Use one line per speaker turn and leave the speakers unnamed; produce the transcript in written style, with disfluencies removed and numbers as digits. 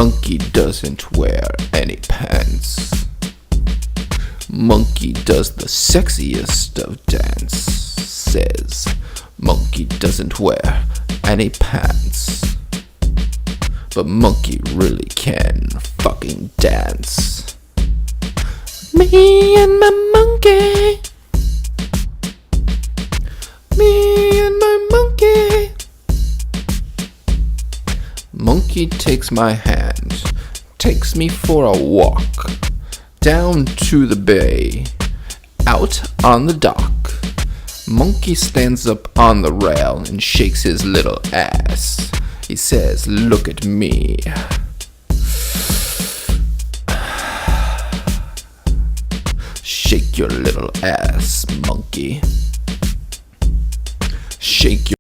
Monkey doesn't wear any pants. Monkey does the sexiest of dances. Monkey doesn't wear any pants. But monkey really can fucking dance. Me and my monkey. Me and my monkey. Monkey takes my hand, takes me for a walk, down to the bay, out on the dock. Monkey stands up on the rail and shakes his little ass. He says, "Look at me." Shake your little ass, monkey. Shake your